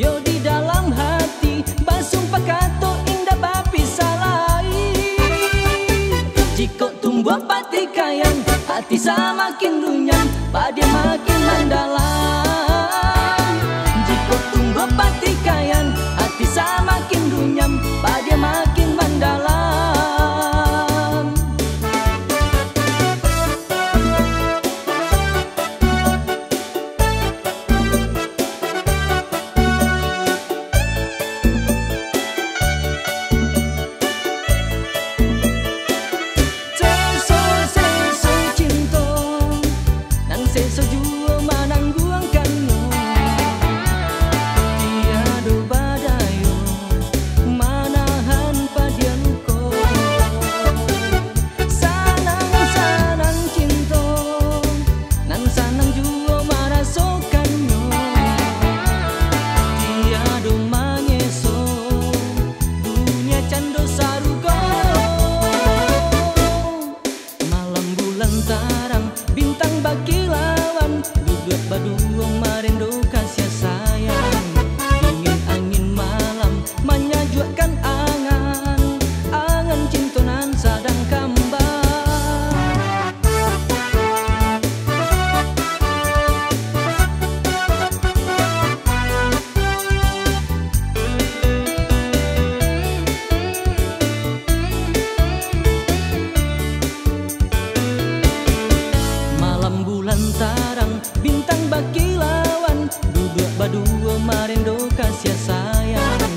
yo di dalam hati basung pakato indah bapi salai. Jika tumbuh patikayan hati semakin runyam pada makin mendalam. Jika tumbuh patikayan hati semakin runyam pada makin mendalam. Seso jua manangguang kanyo, tiada badayo manahan padianko. Sanang-sanang cinta, nan sanang jua marasokanyo, tiada manyeso dunia cando sarugo. Malam bulan tarang bintang bakilawan duduk baduong marendo kasih sayang. Dingin angin malam menyajukan angan, angan cintonan sadang kambang. Malam bulan tarang bintang bakilawan duduk badua marendo kasih sayang.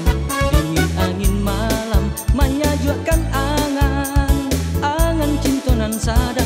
Dingin angin malam menyajukan angan, angan cintonan sadang